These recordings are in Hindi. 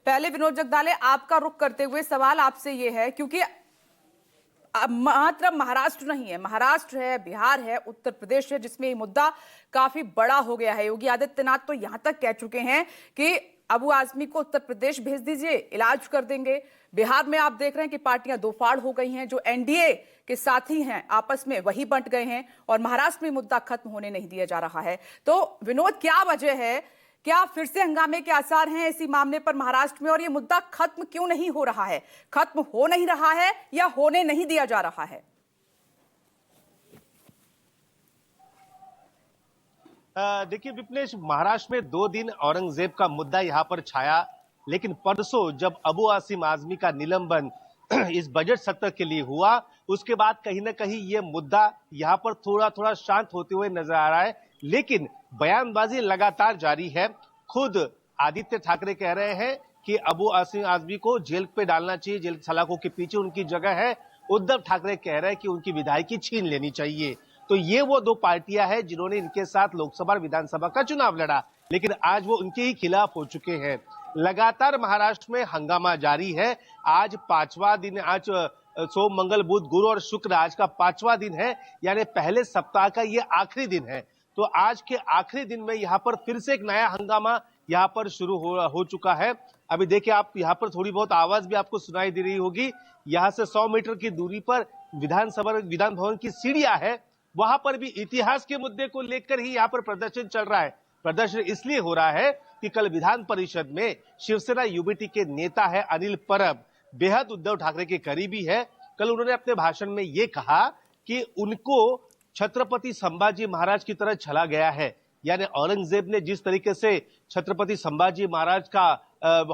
पहले विनोद जगदाले, आपका रुख करते हुए सवाल आपसे ये है, क्योंकि मात्र महाराष्ट्र नहीं है, महाराष्ट्र है, बिहार है, उत्तर प्रदेश है, जिसमें ये मुद्दा काफी बड़ा हो गया है। योगी आदित्यनाथ तो यहां तक कह चुके हैं कि अबू आजमी को उत्तर प्रदेश भेज दीजिए, इलाज कर देंगे। बिहार में आप देख रहे हैं कि पार्टियां दो फाड़ हो गई हैं, जो एनडीए के साथी हैं आपस में वही बंट गए हैं, और महाराष्ट्र में मुद्दा खत्म होने नहीं दिया जा रहा है। तो विनोद, क्या वजह है, क्या फिर से हंगामे के आसार हैं इसी मामले पर महाराष्ट्र में, और ये मुद्दा खत्म क्यों नहीं हो रहा है? खत्म हो नहीं रहा है या होने नहीं दिया जा रहा है? देखिए विपनेश, महाराष्ट्र में 2 दिन औरंगजेब का मुद्दा यहाँ पर छाया, लेकिन परसों जब अबू आसिम आजमी का निलंबन इस बजट सत्र के लिए हुआ, उसके बाद कहीं ना कहीं ये मुद्दा यहाँ पर थोड़ा थोड़ा शांत होते हुए नजर आ रहा है। लेकिन बयानबाजी लगातार जारी है। खुद आदित्य ठाकरे कह रहे हैं कि अबू आसिम आजमी को जेल पे डालना चाहिए, जेल सलाखों के पीछे उनकी जगह है। उद्धव ठाकरे कह रहे हैं कि उनकी विधायकी छीन लेनी चाहिए। तो ये वो 2 पार्टियां हैं जिन्होंने इनके साथ लोकसभा और विधानसभा का चुनाव लड़ा, लेकिन आज वो उनके ही खिलाफ हो चुके हैं। लगातार महाराष्ट्र में हंगामा जारी है। आज 5वां दिन, आज सोम मंगल बुध गुरु और शुक्र आज का 5वां दिन है, यानी पहले सप्ताह का ये आखिरी दिन है। तो आज के आखिरी दिन में यहाँ पर फिर से एक नया हंगामा यहाँ पर शुरू हो चुका है। अभी देखिए, आप यहाँ पर थोड़ी बहुत आवाज भी आपको सुनाई दे रही होगी। यहाँ से 100 मीटर की दूरी पर विधान भवन की सीढ़ियां है, वहां पर भी इतिहास के मुद्दे को लेकर ही यहाँ पर प्रदर्शन चल रहा है। प्रदर्शन इसलिए हो रहा है कि कल विधान परिषद में शिवसेना यूबीटी के नेता है अनिल परब, बेहद उद्धव ठाकरे के करीबी है। कल उन्होंने अपने भाषण में ये कहा कि उनको छत्रपति संभाजी महाराज की तरह छला गया है, यानी औरंगजेब ने जिस तरीके से छत्रपति संभाजी महाराज का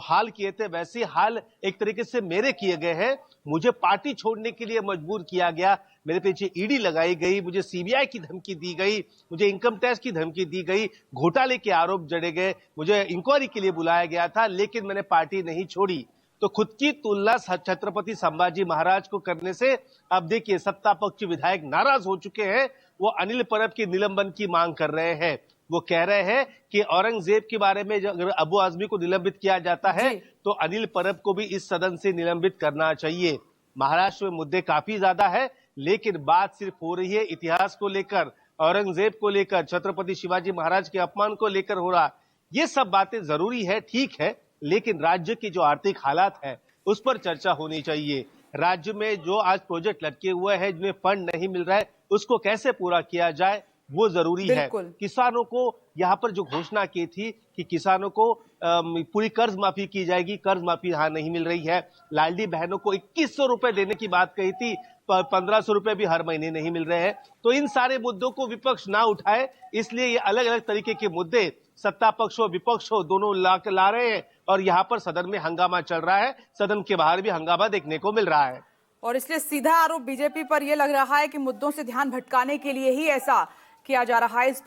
हाल किए थे, वैसे हाल एक तरीके से मेरे किए गए हैं। मुझे पार्टी छोड़ने के लिए मजबूर किया गया, मेरे पीछे ईडी लगाई गई, मुझे सीबीआई की धमकी दी गई, मुझे इनकम टैक्स की धमकी दी गई, घोटाले के आरोप जड़े गए, मुझे इंक्वायरी के लिए बुलाया गया था, लेकिन मैंने पार्टी नहीं छोड़ी। तो खुद की तुलना छत्रपति संभाजी महाराज को करने से अब देखिए सत्ता पक्ष विधायक नाराज हो चुके हैं। वो अनिल परब के निलंबन की मांग कर रहे हैं। वो कह रहे हैं कि औरंगजेब के बारे में अगर अबू आजमी को निलंबित किया जाता है तो अनिल परब को भी इस सदन से निलंबित करना चाहिए। महाराष्ट्र में मुद्दे काफी ज्यादा है, लेकिन बात सिर्फ हो रही है इतिहास को लेकर, औरंगजेब को लेकर, छत्रपति शिवाजी महाराज के अपमान को लेकर हो रहा। ये सब बातें जरूरी है, ठीक है, लेकिन राज्य की जो आर्थिक हालात है उस पर चर्चा होनी चाहिए। राज्य में जो आज प्रोजेक्ट लटके हुए हैं, जिनमें फंड नहीं मिल रहा है, उसको कैसे पूरा किया जाए वो जरूरी है। किसानों को यहाँ पर जो घोषणा की थी कि किसानों को पूरी कर्ज माफी की जाएगी, कर्ज माफी यहाँ नहीं मिल रही है। लाडली बहनों को 2100 रुपए देने की बात कही थी, 1500 रुपए भी हर महीने नहीं मिल रहे हैं। तो इन सारे मुद्दों को विपक्ष ना उठाए, इसलिए ये अलग अलग तरीके के मुद्दे सत्ता पक्ष हो विपक्ष हो दोनों ला रहे हैं, और यहाँ पर सदन में हंगामा चल रहा है। सदन के बाहर भी हंगामा देखने को मिल रहा है, और इसलिए सीधा आरोप बीजेपी पर यह लग रहा है कि मुद्दों से ध्यान भटकाने के लिए ही ऐसा किया जा रहा है। इस